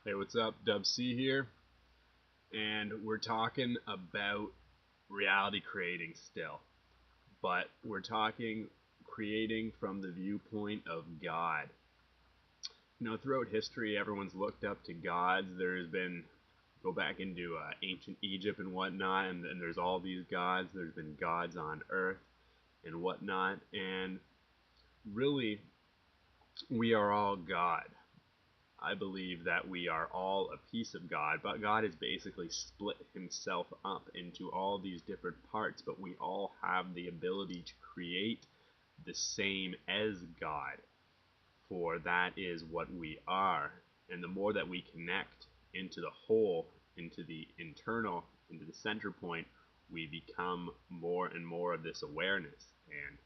Hey, what's up? Dub C here, and we're talking about reality creating still, but we're talking creating from the viewpoint of God. Throughout history, everyone's looked up to gods. There's been go back into ancient Egypt and whatnot, and there's all these gods. There's been gods on Earth and whatnot, and really, we are all God. I believe that we are all a piece of God, but God has basically split himself up into all these different parts, but we all have the ability to create the same as God, for that is what we are. And the more that we connect into the whole, into the internal, into the center point, we become more and more of this awareness. And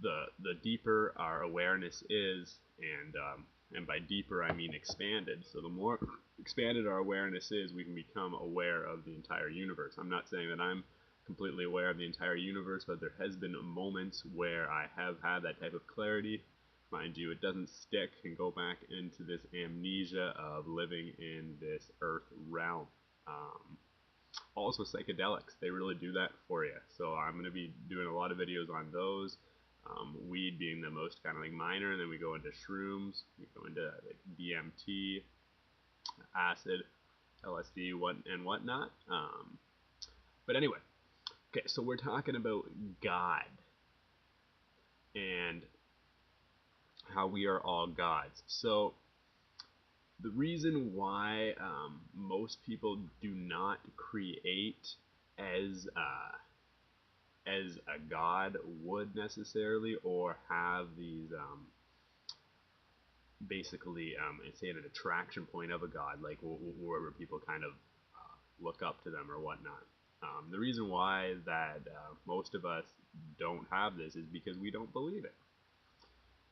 the deeper our awareness is, and by deeper I mean expanded. So the more expanded our awareness is, we can become aware of the entire universe. I'm not saying that I'm completely aware of the entire universe, but there has been moments where I have had that type of clarity. Mind you, it doesn't stick and go back into this amnesia of living in this earth realm. Also psychedelics, they really do that for you. So I'm going to be doing a lot of videos on those. Weed being the most kind of like minor, and then we go into shrooms, we go into like DMT, acid, LSD, and whatnot. But anyway, okay, so we're talking about God and how we are all gods. So the reason why most people do not create as as a god would necessarily, or have these basically say an attraction point of a god, like wherever people kind of look up to them or whatnot. The reason why that most of us don't have this is because we don't believe it.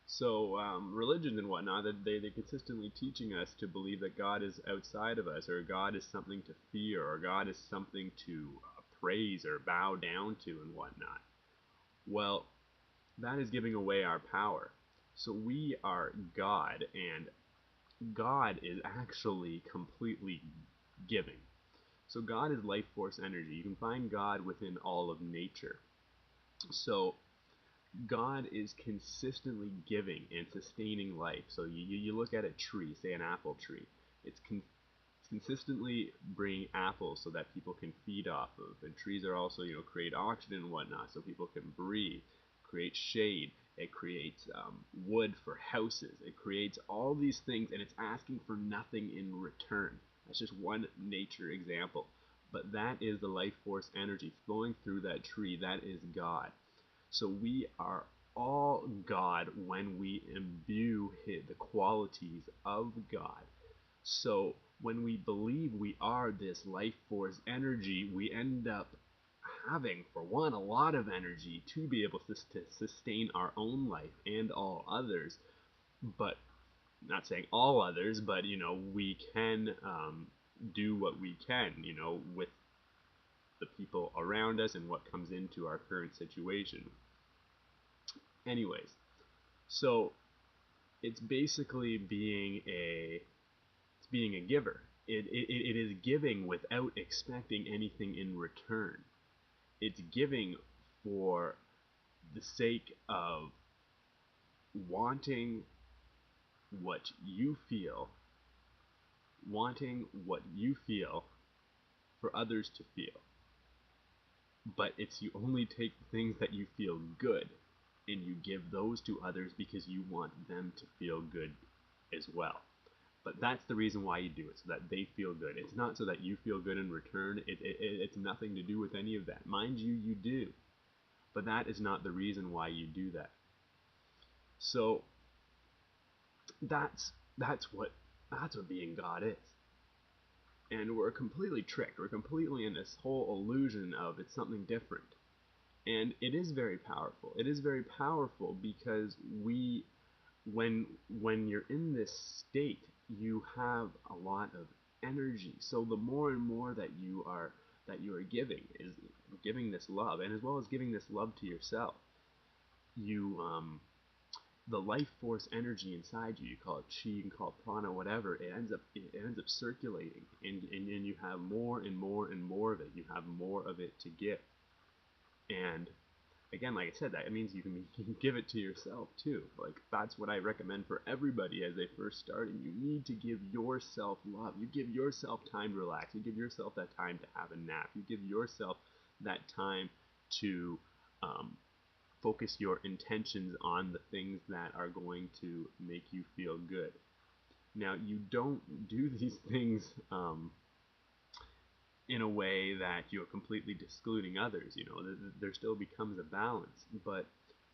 So religions and whatnot, that they consistently teaching us to believe that God is outside of us, or God is something to fear, or God is something to praise or bow down to and whatnot. Well, that is giving away our power. So we are God, and God is actually completely giving. So God is life force energy. You can find God within all of nature. So God is consistently giving and sustaining life. So you look at a tree, say an apple tree, it's consistently bringing apples so that people can feed off of. And trees are also, create oxygen and whatnot so people can breathe, create shade. It creates wood for houses. It creates all these things, and it's asking for nothing in return. That's just one nature example. But that is the life force energy flowing through that tree. That is God. So we are all God when we imbue the qualities of God. So when we believe we are this life force energy, we end up having, for one, a lot of energy to be able to sustain our own life and all others. But not saying all others, but we can do what we can, with the people around us and what comes into our current situation. Anyways, so it's basically being a giver. It is giving without expecting anything in return. It's giving for the sake of wanting what you feel, wanting what you feel for others to feel. But it's you only take things that you feel good and you give those to others because you want them to feel good as well. But that's the reason why you do it, so that they feel good. It's not so that you feel good in return. It's nothing to do with any of that. Mind you, you do. But that is not the reason why you do that. So that's what being God is. And we're completely tricked. We're completely in this whole illusion of it's something different. And it is very powerful. It is very powerful because when you're in this state, you have a lot of energy. So the more and more that you are giving is giving this love, and as well as giving this love to yourself, you the life force energy inside you, you call it chi, you can call it prana, whatever, it ends up circulating, and you have more and more and more of it. You have more of it to give. And again, like I said, that means you can give it to yourself too. Like, that's what I recommend for everybody as they first start. And you need to give yourself love. You give yourself time to relax. You give yourself that time to have a nap. You give yourself that time to focus your intentions on the things that are going to make you feel good. Now, you don't do these things in a way that you're completely excluding others. There still becomes a balance, but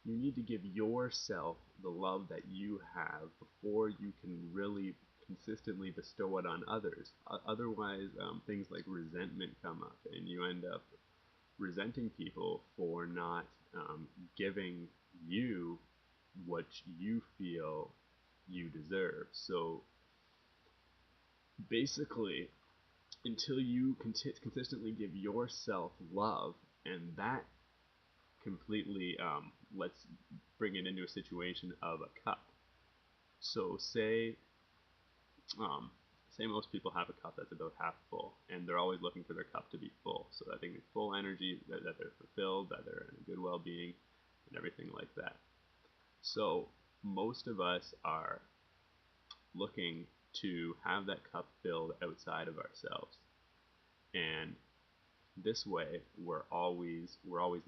you need to give yourself the love that you have before you can really consistently bestow it on others. Otherwise, things like resentment come up, and you end up resenting people for not giving you what you feel you deserve. So basically, until you consistently give yourself love, and that completely, let's bring it into a situation of a cup. So um, say most people have a cup that's about half full, and they're always looking for their cup to be full, so that they can be full energy, that they're fulfilled, that they're in a good well-being, and everything like that. So most of us are looking to have that cup filled outside of ourselves, and this way we're always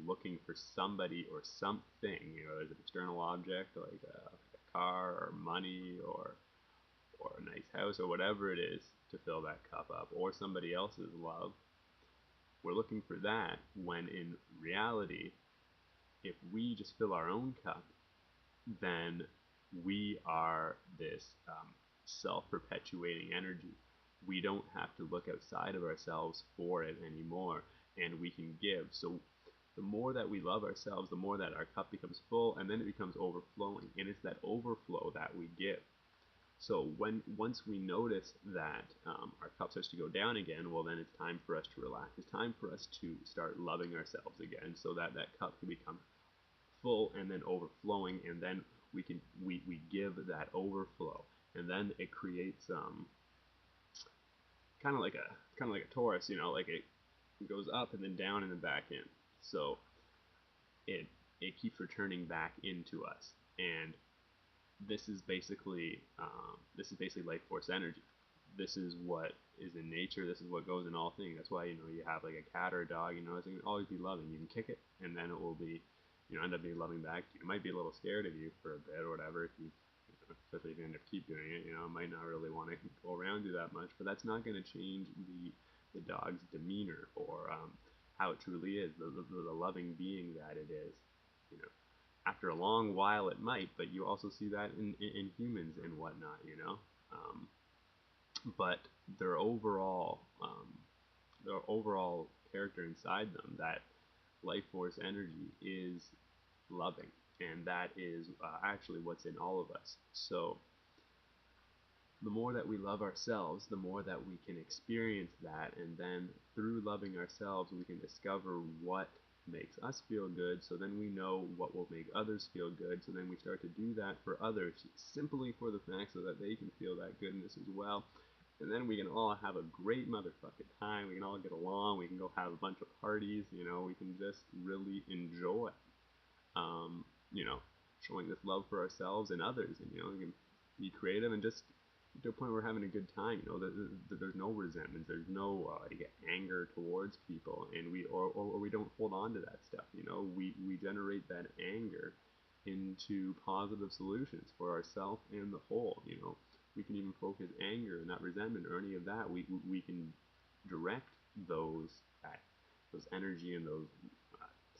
looking for somebody or something, as an external object like a car or money or a nice house or whatever it is to fill that cup up, or somebody else's love. We're looking for that, when in reality, if we just fill our own cup, then we are this self-perpetuating energy. We don't have to look outside of ourselves for it anymore, and we can give. So the more that we love ourselves, the more that our cup becomes full, and then it becomes overflowing, and it's that overflow that we give. So once we notice that our cup starts to go down again, well, then it's time for us to relax. It's time for us to start loving ourselves again, so that that cup can become full and then overflowing, and then we give that overflow, and then it creates kind of like a torus, like it goes up and then down and then back in. So it it keeps returning back into us, and this is basically life force energy. This is what is in nature. This is what goes in all things. That's why you have like a cat or a dog. It's going to always be loving. You can kick it, and then it will be, end up being loving back to you. It might be a little scared of you for a bit or whatever, if you, especially if you end up keep doing it. It might not really want to go around you that much, but that's not going to change the dog's demeanor, or how it truly is, the loving being that it is. You know, After a long while it might, but you also see that in humans and whatnot. Um, but their overall character inside them, that life force energy, is loving, and that is actually what's in all of us. So the more that we love ourselves, the more that we can experience that, and then through loving ourselves, we can discover what makes us feel good, so then we know what will make others feel good, so then we start to do that for others, simply for the fact so that they can feel that goodness as well. And then we can all have a great motherfucking time. We can all get along. We can go have a bunch of parties. We can just really enjoy, um, you know, showing this love for ourselves and others. And, we can be creative and just to a point where we're having a good time. There's no resentment. There's no anger towards people, and we don't hold on to that stuff. We generate that anger into positive solutions for ourselves and the whole. We can even focus anger and not resentment or any of that. We can direct those energy and those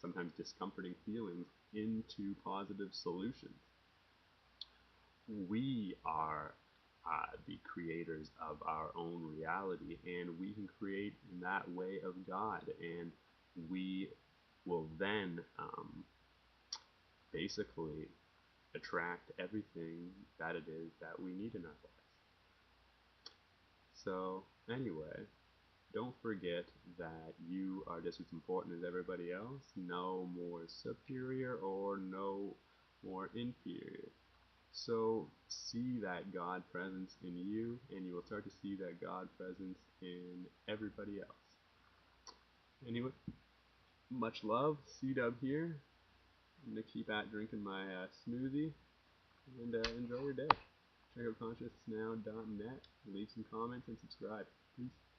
sometimes discomforting feelings into positive solutions. We are the creators of our own reality, and we can create in that way of God, and we will then basically attract everything that it is that we need in our lives. So anyway, don't forget that you are just as important as everybody else. No more superior or no more inferior. So see that God presence in you, and you will start to see that God presence in everybody else. Anyway, much love. C-Dub here. I'm going to keep at drinking my smoothie, and enjoy your day. Check out consciousnow.net, leave some comments, and subscribe. Peace.